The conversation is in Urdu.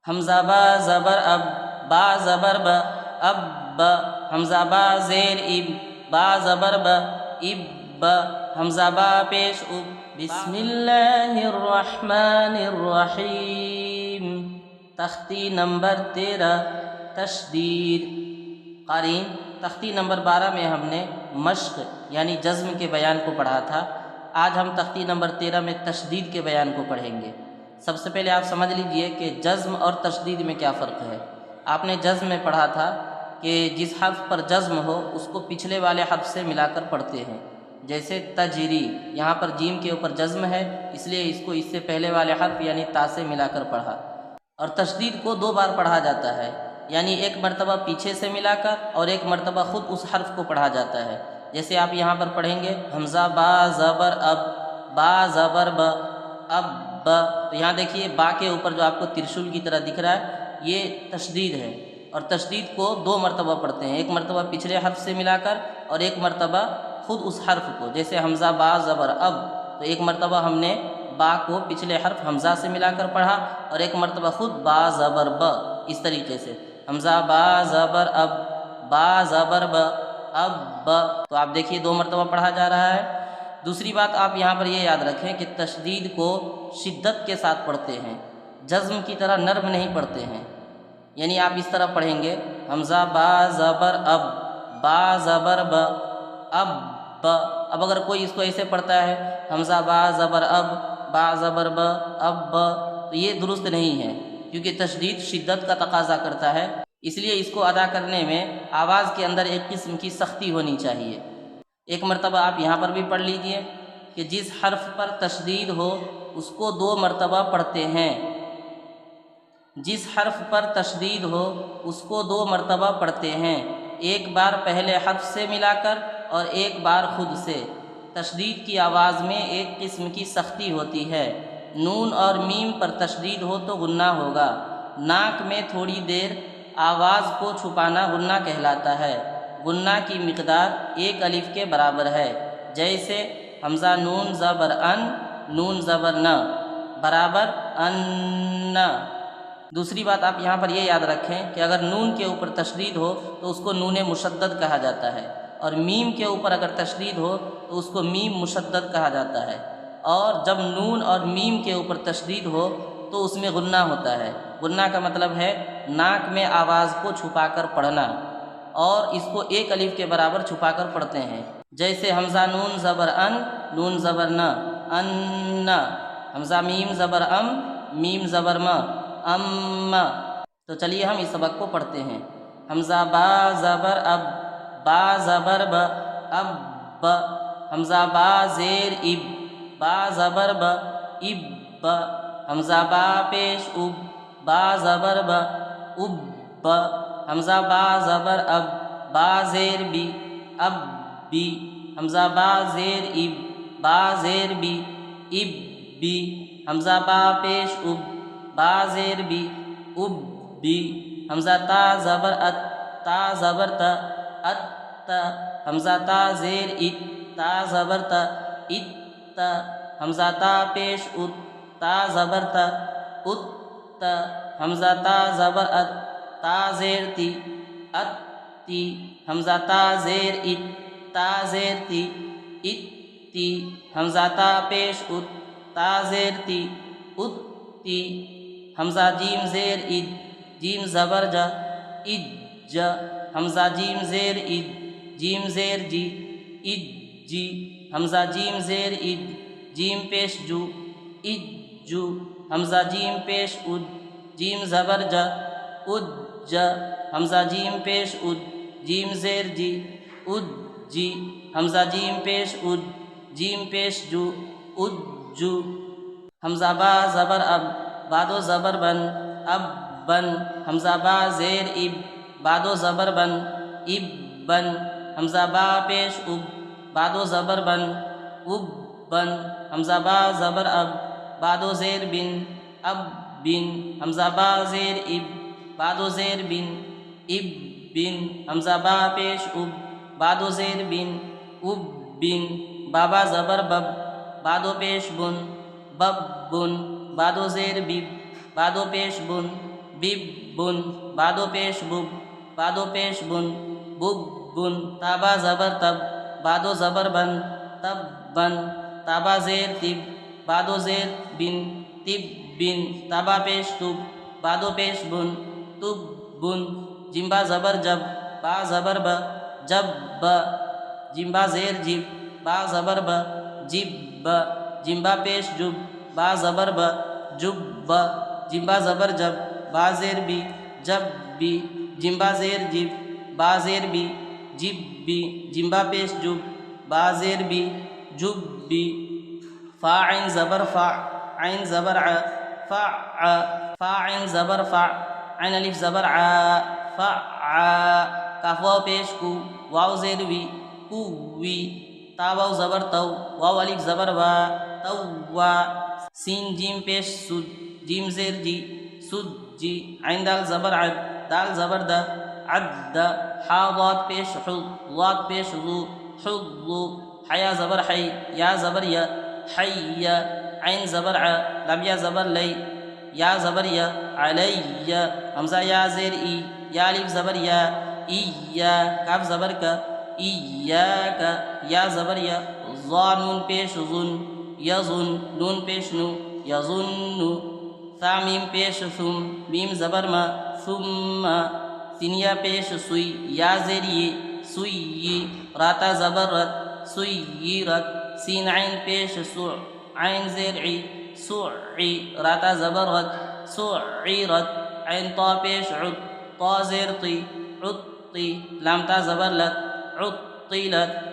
حمزہ با زبر اب، با زبر ب، اب ب، حمزہ با زیر اب، با زبر ب، اب ب، حمزہ با پیش اب۔ بسم اللہ الرحمن الرحیم۔ تختی نمبر 13 تشدید۔ قارئین، تختی نمبر 12 میں ہم نے مشق یعنی جزم کے بیان کو پڑھا تھا۔ آج ہم تختی نمبر 13 میں تشدید کے بیان کو پڑھیں گے۔ سب سے پہلے آپ سمجھ لیجئے کہ جزم اور تشدید میں کیا فرق ہے۔ آپ نے جزم میں پڑھا تھا کہ جس حرف پر جزم ہو اس کو پچھلے والے حرف سے ملا کر پڑھتے ہیں، جیسے تجری، یہاں پر جیم کے اوپر جزم ہے اس لیے اس کو اس سے پہلے والے حرف یعنی تا سے ملا کر پڑھا۔ اور تشدید کو 2 بار پڑھا جاتا ہے، یعنی ایک مرتبہ پیچھے سے ملا کر اور ایک مرتبہ خود اس حرف کو پڑھا جاتا ہے۔ جیسے آپ یہاں پر پڑھیں گے حمزہ با زبر اب، با زبر ب، اب ب، تو یہاں دیکھیے با کے اوپر جو آپ کو ترشول کی طرح دکھ رہا ہے یہ تشدید ہے، اور تشدید کو 2 مرتبہ پڑھتے ہیں، ایک مرتبہ پچھلے حرف سے ملا کر اور ایک مرتبہ خود اس حرف کو۔ جیسے حمزہ با زبر اب، تو ایک مرتبہ ہم نے با کو پچھلے حرف حمزہ سے ملا کر پڑھا اور ایک مرتبہ خود با زبر ب، اس طریقے سے حمزہ با زبر اب، با زبر ب، اب ب، تو آپ دیکھیے 2 مرتبہ پڑھا جا رہا ہے۔ دوسری بات آپ یہاں پر یہ یاد رکھیں کہ تشدید کو شدت کے ساتھ پڑھتے ہیں، جزم کی طرح نرم نہیں پڑھتے ہیں۔ یعنی آپ اس طرح پڑھیں گے حمزہ با زبر اب، با زبر ب، اب ب۔ اب اگر کوئی اس کو ایسے پڑھتا ہے حمزہ با زبر اب، با زبر ب، اب ب، تو یہ درست نہیں ہے، کیونکہ تشدید شدت کا تقاضا کرتا ہے، اس لیے اس کو ادا کرنے میں آواز کے اندر ایک قسم کی سختی ہونی چاہیے۔ ایک مرتبہ آپ یہاں پر بھی پڑھ لیجئے کہ جس حرف پر تشدید ہو اس کو 2 مرتبہ پڑھتے ہیں، جس حرف پر تشدید ہو اس کو 2 مرتبہ پڑھتے ہیں، ایک بار پہلے حرف سے ملا کر اور ایک بار خود سے۔ تشدید کی آواز میں ایک قسم کی سختی ہوتی ہے۔ نون اور میم پر تشدید ہو تو غنہ ہوگا، ناک میں تھوڑی دیر آواز کو چھپانا غنہ کہلاتا ہے۔ غنہ کی مقدار 1 الف کے برابر ہے، جیسے حمزہ نون زبر ان، نون زبر ن، برابر ان۔ دوسری بات آپ یہاں پر یہ یاد رکھیں کہ اگر نون کے اوپر تشدید ہو تو اس کو نون مشدد کہا جاتا ہے، اور میم کے اوپر اگر تشدید ہو تو اس کو میم مشدد کہا جاتا ہے۔ اور جب نون اور میم کے اوپر تشدید ہو تو اس میں غنہ ہوتا ہے۔ غنہ کا مطلب ہے ناک میں آواز کو چھپا کر پڑھنا، اور اس کو 1 الف کے برابر چھپا کر پڑھتے ہیں، جیسے حمزہ نون زبر ان، نون زبر ن، ان، حمزہ میم زبر ام، میم زبر م، ام۔ تو چلیے ہم اس سبق کو پڑھتے ہیں۔ حمزہ با زبر اب، با زبر ب، اب ب، حمزہ با زیر اب، با زبر ب، اب ب، حمزہ با پیش اب، با زبر ب، اب ب، حمزہ با زبر اب، با زیر بی، اب بی، حمزہ با زیر اب، با زیر بی، اب بی، حمزہ با پیش اب، با زیر بی، اب بی، حمزہ تا زبر ات، تا زبر تا، ات تا، حمزہ تا زیر ات، تا زبر تا، ات تا، حمزہ تا پیش ات، تا زبر تا، ات تا، حمزہ تا زبر ات، تا زیر تی، ات تی، حمزہ تا زیر ات، تا زیر تی، ات تی، حمزہ تا پیش ات، تا زیر تی، ات تی، حمزہ جیم زیر اد، جیم زبر جا، اد جا، حمزہ جیم زیر اد، جیم زیر جی، اد جی، حمزہ جیم زیر اد، جیم پیش جو، اد جو، حمزہ جیم پیش اد، جیم زبر جا، اد جا، حمزہ جیم پیش اد، جیم زیر جی، اد جی، حمزہ جیم پیش اد، جیم پیش جو، اد جو، حمزہ با زبر اب، بادو زبر بن، اب بن، حمزہ با زیر اب، بادو زبر بن، اب بن، حمزہ با پیش اب، بادو زبر بن، اب بن، حمزہ با زبر اب، بادو زیر بن، اب بن، حمزہ با زیر اب، بادو زیر بن، اب بن، حمزہ با پیش اب، بادو زیر بن، اب بن، بابا زبر بب، بادو پیش بن، بب بن، بادو زیر بب، بادو پیش بن، বিবুন বাদো পেশ বুব বাদো পেশ বুন বুবুন তাবা জবর তব বাদো জবর বন তব্বন তাবা জের তিব বাদো জের বিন তিব্বিন তাবা পেশ তুব বাদো পেশ বুন তুব্বুন জিম্বা জবর জব বা জবর ব জব জিম্বা জের জিব বা জবর ব জিব জিম্বা পেশ জুব বা জবর ব জুব জিম্বা জবর জব বা জের বি জব বি জিম্বা জের জিব বা জের বি জিব বি জিম্বা পেশ জুব বা জের বি জুব বি ফা আইন জবর ফা আইন জবর আ ফা আ ফা আইন জবর ফা আইন আলিফ জবর আ ফা আ কাফ ওয়াও পেশ কু ওয়াও জের বি কুবি তা ওয়াও জবর তাও ওয়াও আলিফ জবর ওয়া তাওয়া সিন জিম পেশ সুদ জিম জের জি সুদ জি আইন দাল জবর আদ দাল জবর দা عد حا ضاد پیش حو ضاد پیش ضو حضو حیا زبر حی یا زبر یا حی عین زبر ع لم یا زبر لی یا زبر یا علی حمزہ یا زیر ای یا الف زبر یا ای یا کاف زبر کا ایاک یا زبر یا ظا نون پیش ظن یظن نون پیش نو یظن ثا میم پیش ثم میم زبر ما ثم سینیا پیش سوئی یا زیری سوئی راتا زبر رت سویرت سین عین پیش سوع عین زیر عی سوعی راتا زبر رت سوعیرت عین طا پیش عط طا زیر طی عطی لام تا زبر لت عطیلت